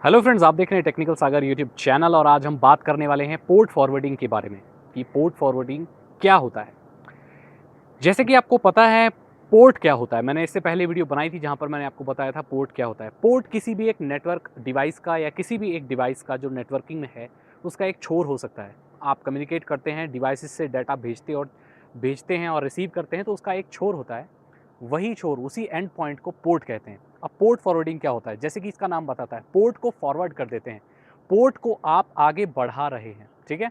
Hello friends, आप देख रहे हैं टेक्निकल सागर यूट्यूब चैनल और आज हम बात करने वाले हैं पोर्ट फॉरवर्डिंग के बारे में कि पोर्ट फॉरवर्डिंग क्या होता है। जैसे कि आपको पता है पोर्ट क्या होता है, मैंने इससे पहले वीडियो बनाई थी जहां पर मैंने आपको बताया था पोर्ट क्या होता है। पोर्ट किसी भी एक नेटवर्क डिवाइस का या किसी भी एक डिवाइस का जो नेटवर्किंग में है उसका एक छोर हो सकता है। आप कम्युनिकेट करते हैं डिवाइसेस से, डाटा भेजते हैं और रिसीव करते हैं, तो उसका एक छोर होता है। वही छोर, उसी एंड पॉइंट को पोर्ट कहते हैं। अब पोर्ट फॉरवर्डिंग क्या होता है, जैसे कि इसका नाम बताता है, पोर्ट को फॉरवर्ड कर देते हैं। पोर्ट को आप आगे बढ़ा रहे हैं, ठीक है।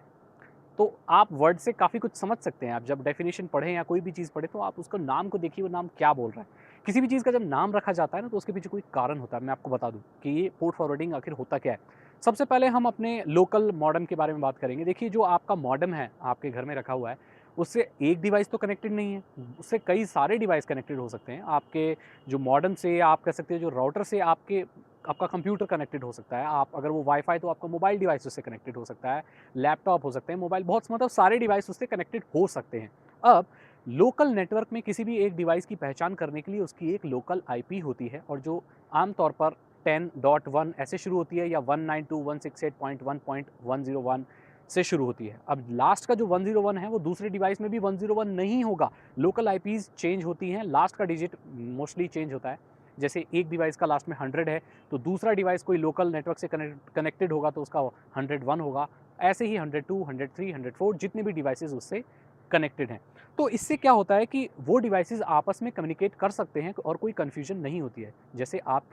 तो आप वर्ड से काफ़ी कुछ समझ सकते हैं। आप जब डेफिनेशन पढ़ें या कोई भी चीज़ पढ़ें तो आप उसका नाम को देखिए, वो नाम क्या बोल रहा है। किसी भी चीज़ का जब नाम रखा जाता है ना, तो उसके पीछे कोई कारण होता है। मैं आपको बता दूं कि ये पोर्ट फॉरवर्डिंग आखिर होता क्या है। सबसे पहले हम अपने लोकल मॉडेम के बारे में बात करेंगे। देखिए, जो आपका मॉडेम है आपके घर में रखा हुआ है, उससे एक डिवाइस तो कनेक्टेड नहीं है, उससे कई सारे डिवाइस कनेक्टेड हो सकते हैं। आपके जो मॉडेम से, आप कह सकते हैं जो राउटर से आपका कंप्यूटर कनेक्टेड हो सकता है। आप अगर वो वाईफाई, तो आपका मोबाइल डिवाइस उससे कनेक्टेड हो सकता है, लैपटॉप हो सकते हैं, मोबाइल, बहुत मतलब सारे डिवाइस उससे कनेक्टेड हो सकते हैं। अब लोकल नेटवर्क में किसी भी एक डिवाइस की पहचान करने के लिए उसकी एक लोकल आईपी होती है, और जो आमतौर पर 10.1 ऐसे शुरू होती है या 192.168.1.101 से शुरू होती है। अब लास्ट का जो 101 है वो दूसरे डिवाइस में भी 101 नहीं होगा। लोकल आईपीज चेंज होती हैं, लास्ट का डिजिट मोस्टली चेंज होता है। जैसे एक डिवाइस का लास्ट में 100 है, तो दूसरा डिवाइस कोई लोकल नेटवर्क से कनेक्टेड होगा तो उसका 101 होगा। ऐसे ही 102, 103, 104 जितने भी डिवाइसेस उससे कनेक्टेड हैं। तो इससे क्या होता है कि वो डिवाइसेस आपस में कम्युनिकेट कर सकते हैं और कोई कन्फ्यूजन नहीं होती है। जैसे आप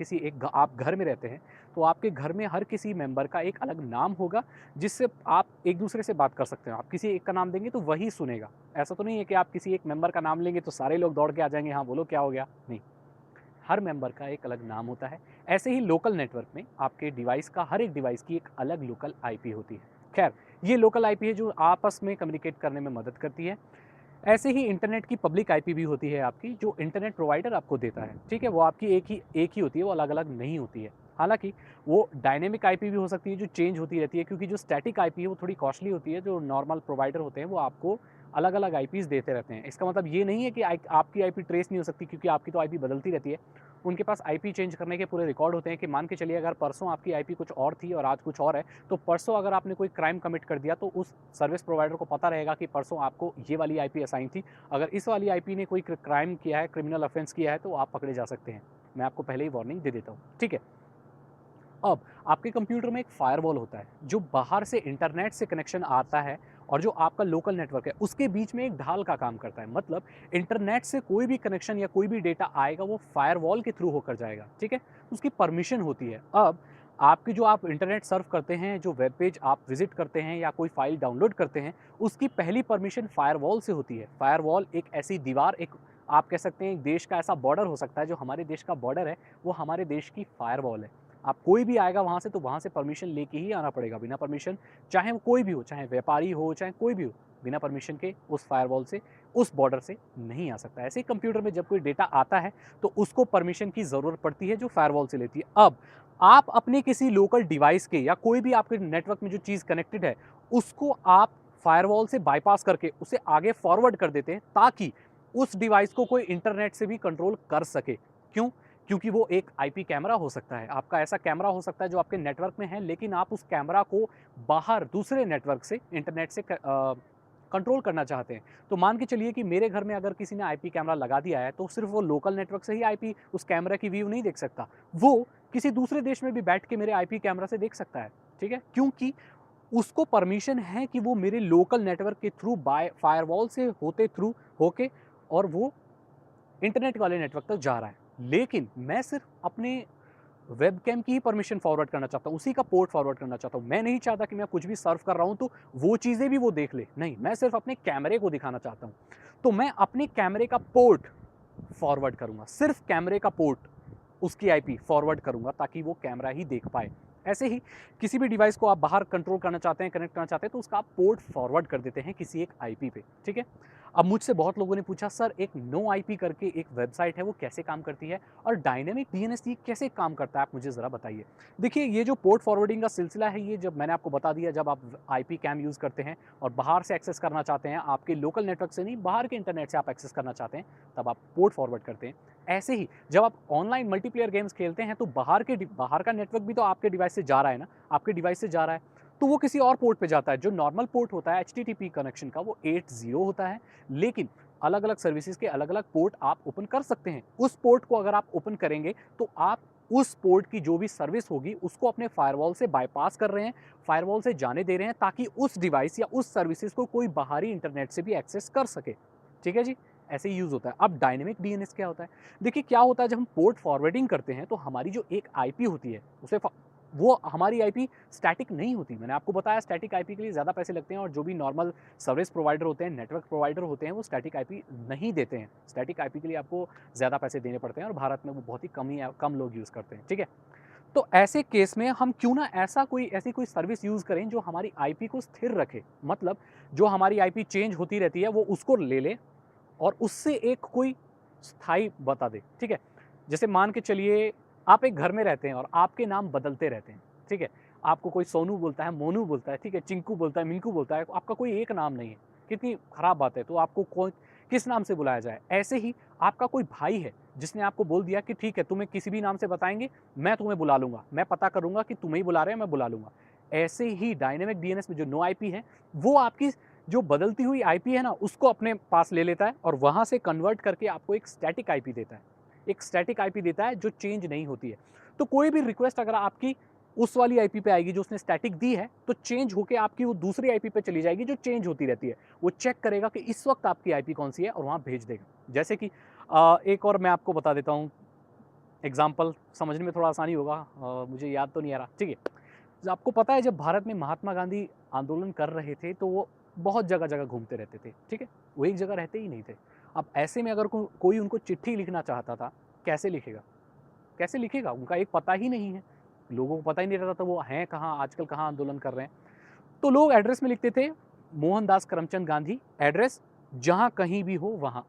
घर में रहते हैं, तो आपके घर में हर किसी मेंबर का एक अलग नाम होगा, जिससे आप एक दूसरे से बात कर सकते हो। आप किसी एक का नाम देंगे तो वही सुनेगा। ऐसा तो नहीं है कि आप किसी एक मेंबर का नाम लेंगे तो सारे लोग दौड़ के आ जाएंगे, हाँ बोलो क्या हो गया, नहीं। हर मेंबर का एक अलग नाम होता है। ऐसे ही लोकल नेटवर्क में आपके डिवाइस का, हर एक डिवाइस की एक अलग लोकल आईपी होती है। खैर, ये लोकल आईपी है जो आपस में कम्युनिकेट करने में मदद करती है। ऐसे ही इंटरनेट की पब्लिक आईपी भी होती है आपकी, जो इंटरनेट प्रोवाइडर आपको देता है, ठीक है। वो आपकी एक ही होती है, वो अलग अलग नहीं होती है। हालांकि वो डायनेमिक आईपी भी हो सकती है जो चेंज होती रहती है, क्योंकि जो स्टैटिक आईपी है वो थोड़ी कॉस्टली होती है। जो नॉर्मल प्रोवाइडर होते हैं वो आपको अलग अलग आईपीज देते रहते हैं। इसका मतलब ये नहीं है कि आपकी आईपी ट्रेस नहीं हो सकती, क्योंकि आपकी तो आईपी बदलती रहती है। उनके पास आईपी चेंज करने के पूरे रिकॉर्ड होते हैं कि मान के चलिए अगर परसों आपकी आईपी कुछ और थी और आज कुछ और है, तो परसों अगर आपने कोई क्राइम कमिट कर दिया तो उस सर्विस प्रोवाइडर को पता रहेगा कि परसों आपको ये वाली आईपी असाइन थी। अगर इस वाली आईपी ने कोई क्राइम किया है, क्रिमिनल ऑफेंस किया है, तो आप पकड़े जा सकते हैं। मैं आपको पहले ही वार्निंग दे देता हूँ, ठीक है। अब आपके कंप्यूटर में एक फायरवॉल होता है जो बाहर से इंटरनेट से कनेक्शन आता है, और जो आपका लोकल नेटवर्क है उसके बीच में एक ढाल का काम करता है। मतलब इंटरनेट से कोई भी कनेक्शन या कोई भी डेटा आएगा वो फायरवॉल के थ्रू होकर जाएगा, ठीक है। उसकी परमिशन होती है। अब आपकी जो आप इंटरनेट सर्फ करते हैं, जो वेब पेज आप विजिट करते हैं या कोई फाइल डाउनलोड करते हैं, उसकी पहली परमिशन फायरवॉल से होती है। फायरवॉल एक ऐसी दीवार, एक आप कह सकते हैं एक देश का ऐसा बॉर्डर हो सकता है। जो हमारे देश का बॉर्डर है वो हमारे देश की फायरवॉल है। आप कोई भी आएगा वहाँ से, तो वहाँ से परमिशन लेके ही आना पड़ेगा। बिना परमिशन, चाहे वो कोई भी हो, चाहे व्यापारी हो, चाहे कोई भी हो, बिना परमिशन के उस फायरवॉल से, उस बॉर्डर से नहीं आ सकता। ऐसे ही कंप्यूटर में जब कोई डेटा आता है तो उसको परमिशन की ज़रूरत पड़ती है, जो फायरवॉल से लेती है। अब आप अपने किसी लोकल डिवाइस के या कोई भी आपके नेटवर्क में जो चीज़ कनेक्टेड है, उसको आप फायरवॉल से बाईपास करके उसे आगे फॉरवर्ड कर देते हैं, ताकि उस डिवाइस को कोई इंटरनेट से भी कंट्रोल कर सके। क्यों? क्योंकि वो एक आईपी कैमरा हो सकता है। आपका ऐसा कैमरा हो सकता है जो आपके नेटवर्क में है, लेकिन आप उस कैमरा को बाहर दूसरे नेटवर्क से, इंटरनेट से कंट्रोल करना चाहते हैं। तो मान के चलिए कि मेरे घर में अगर किसी ने आईपी कैमरा लगा दिया है, तो सिर्फ वो लोकल नेटवर्क से ही आईपी उस कैमरा की व्यू नहीं देख सकता। वो किसी दूसरे देश में भी बैठ के मेरे आईपी कैमरा से देख सकता है, ठीक है। क्योंकि उसको परमिशन है कि वो मेरे लोकल नेटवर्क के थ्रू, बाय फायरवॉल से होते थ्रू होके, और वो इंटरनेट वाले नेटवर्क तक जा रहा है। लेकिन मैं सिर्फ अपने वेबकैम की ही परमिशन फॉरवर्ड करना चाहता हूँ, उसी का पोर्ट फॉरवर्ड करना चाहता हूँ। मैं नहीं चाहता कि मैं कुछ भी सर्व कर रहा हूँ तो वो चीज़ें भी वो देख ले, नहीं, मैं सिर्फ अपने कैमरे को दिखाना चाहता हूँ। तो मैं अपने कैमरे का पोर्ट फॉरवर्ड करूँगा, सिर्फ कैमरे का पोर्ट, उसकी आईपी फॉरवर्ड करूँगा, ताकि वो कैमरा ही देख पाए। ऐसे ही किसी भी डिवाइस को आप बाहर कंट्रोल करना चाहते हैं, कनेक्ट करना चाहते हैं, तो उसका आप पोर्ट फॉरवर्ड कर देते हैं किसी एक आईपी पे, ठीक है। अब मुझसे बहुत लोगों ने पूछा, सर एक नो आईपी करके एक वेबसाइट है, वो कैसे काम करती है, और डायनेमिक डीएनएस कैसे काम करता है, आप मुझे ज़रा बताइए। देखिए, ये जो पोर्ट फॉरवर्डिंग का सिलसिला है, ये जब मैंने आपको बता दिया, जब आप आईपी कैम यूज़ करते हैं और बाहर से एक्सेस करना चाहते हैं, आपके लोकल नेटवर्क से नहीं, बाहर के इंटरनेट से आप एक्सेस करना चाहते हैं, तब आप पोर्ट फॉरवर्ड करते हैं। ऐसे ही जब आप ऑनलाइन मल्टीप्लेयर गेम्स खेलते हैं, तो बाहर का नेटवर्क भी तो आपके डिवाइस से जा रहा है ना, आपके डिवाइस से जा रहा है, तो वो किसी और पोर्ट पे जाता है। जो नॉर्मल पोर्ट होता है एचटीटीपी कनेक्शन का वो 80 होता है, लेकिन अलग-अलग सर्विसेज़ के अलग-अलग पोर्ट आप ओपन कर सकते हैं। उस पोर्ट को अगर आप ओपन करेंगे तो आप उस पोर्ट की जो भी सर्विस होगी उसको अपने फायरवॉल से बायपास कर रहे हैं, फायरवॉल से जाने दे रहे हैं ताकि उस डिवाइस या उस सर्विसेज़ को कोई बाहरी इंटरनेट से भी एक्सेस कर सके। ठीक है जी? ऐसे ही यूज़ होता है। अब डायनेमिक डीएनएस क्या होता है? देखिए क्या होता है जब हम पोर्ट फॉरवर्डिंग करते हैं तो हमारी जो एक आईपी होती है उसे वो हमारी आईपी स्टैटिक नहीं होती। मैंने आपको बताया स्टैटिक आईपी के लिए ज़्यादा पैसे लगते हैं और जो भी नॉर्मल सर्विस प्रोवाइडर होते हैं, नेटवर्क प्रोवाइडर होते हैं, वो स्टैटिक आईपी नहीं देते हैं। स्टैटिक आईपी के लिए आपको ज़्यादा पैसे देने पड़ते हैं और भारत में वो बहुत ही कम लोग यूज़ करते हैं। ठीक है? तो ऐसे केस में हम क्यों ना ऐसी कोई सर्विस यूज़ करें जो हमारी आईपी को स्थिर रखे। मतलब जो हमारी आईपी चेंज होती रहती है वो उसको ले ले और उससे एक कोई स्थायी बता दे। ठीक है? जैसे मान के चलिए आप एक घर में रहते हैं और आपके नाम बदलते रहते हैं। ठीक है? आपको कोई सोनू बोलता है, मोनू बोलता है, ठीक है? चिंकू बोलता है, मिंकू बोलता है, आपका कोई एक नाम नहीं है। कितनी खराब बात है। तो आपको किस नाम से बुलाया जाए? ऐसे ही आपका कोई भाई है जिसने आपको बोल दिया कि ठीक है तुम्हें किसी भी नाम से बताएँगे, मैं तुम्हें बुला लूँगा। मैं पता करूँगा कि तुम्हें ही बुला रहे हैं, मैं बुला लूँगा। ऐसे ही डायनामिक डीएनएस में जो नो आईपी है, वो आपकी जो बदलती हुई आईपी है ना, उसको अपने पास ले लेता है और वहाँ से कन्वर्ट करके आपको एक स्टैटिक आईपी देता है। एक स्टैटिक आईपी देता है जो चेंज नहीं होती है। तो कोई भी रिक्वेस्ट अगर आपकी उस वाली आईपी पे आएगी जो उसने स्टैटिक दी है, तो चेंज होके आपकी वो दूसरी आईपी पे चली जाएगी जो चेंज होती रहती है। वो चेक करेगा कि इस वक़्त आपकी आईपी कौन-सी है और वहाँ भेज देगा। जैसे कि एक और मैं आपको बता देता हूँ एग्ज़ाम्पल, समझने में थोड़ा आसानी होगा, मुझे याद तो नहीं आ रहा। ठीक है? आपको पता है जब भारत में महात्मा गांधी आंदोलन कर रहे थे तो वो बहुत जगह-जगह घूमते रहते थे, ठीक है? वो एक जगह रहते ही नहीं थे। अब ऐसे में अगर कोई उनको चिट्ठी लिखना चाहता था, कैसे लिखेगा? कैसे लिखेगा? उनका एक पता ही नहीं है। लोगों को पता ही नहीं रहता था वो हैं कहाँ, आजकल कहाँ आंदोलन कर रहे हैं। तो लोग एड्रेस में लिखते थे मोहनदास करमचंद गांधी, एड्रेस जहाँ कहीं भी हो वहाँ।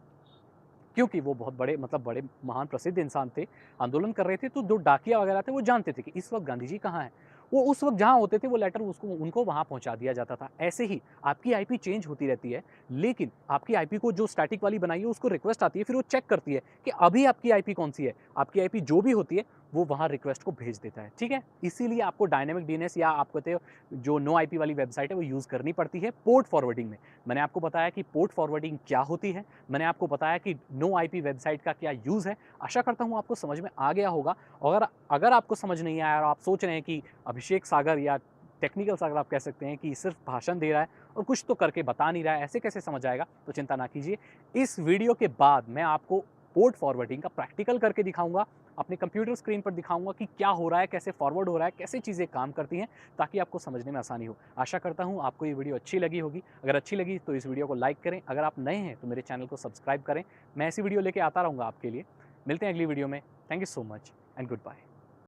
क्योंकि वो बहुत बड़े मतलब बड़े महान प्रसिद्ध इंसान थे, आंदोलन कर रहे थे, तो जो डाकिया वगैरह थे वो जानते थे कि इस वक़्त गांधी जी कहाँ हैं। वो उस वक़्त जहाँ होते थे वो लेटर उसको उनको वहाँ पहुँचा दिया जाता था। ऐसे ही आपकी आईपी चेंज होती रहती है, लेकिन आपकी आईपी को जो स्टैटिक वाली बनाई है उसको रिक्वेस्ट आती है, फिर वो चेक करती है कि अभी आपकी आईपी कौन-सी है। आपकी आईपी जो भी होती है, वो वहाँ रिक्वेस्ट को भेज देता है, ठीक है? इसीलिए आपको डायनामिक डीएनएस या आप कहते हो जो नो आईपी वाली वेबसाइट है वो यूज़ करनी पड़ती है पोर्ट फॉरवर्डिंग में। मैंने आपको बताया कि पोर्ट फॉरवर्डिंग क्या होती है, मैंने आपको बताया कि नो आईपी वेबसाइट का क्या यूज़ है। आशा करता हूँ आपको समझ में आ गया होगा और अगर आपको समझ नहीं आया और आप सोच रहे हैं कि अभिषेक सागर या टेक्निकल सागर आप कह सकते हैं कि सिर्फ भाषण दे रहा है और कुछ तो करके बता नहीं रहा है, ऐसे कैसे समझ आएगा? तो चिंता ना कीजिए। इस वीडियो के बाद मैं आपको पोर्ट फॉरवर्डिंग का प्रैक्टिकल करके दिखाऊँगा, अपने कंप्यूटर स्क्रीन पर दिखाऊँगा कि क्या हो रहा है, कैसे फॉरवर्ड हो रहा है, कैसे चीज़ें काम करती हैं, ताकि आपको समझने में आसानी हो। आशा करता हूँ आपको ये वीडियो अच्छी लगी होगी। अगर अच्छी लगी तो इस वीडियो को लाइक करें। अगर आप नए हैं तो मेरे चैनल को सब्सक्राइब करें। मैं ऐसी वीडियो लेके आता रहूँगा आपके लिए। मिलते हैं अगली वीडियो में। Thank you so much and good bye.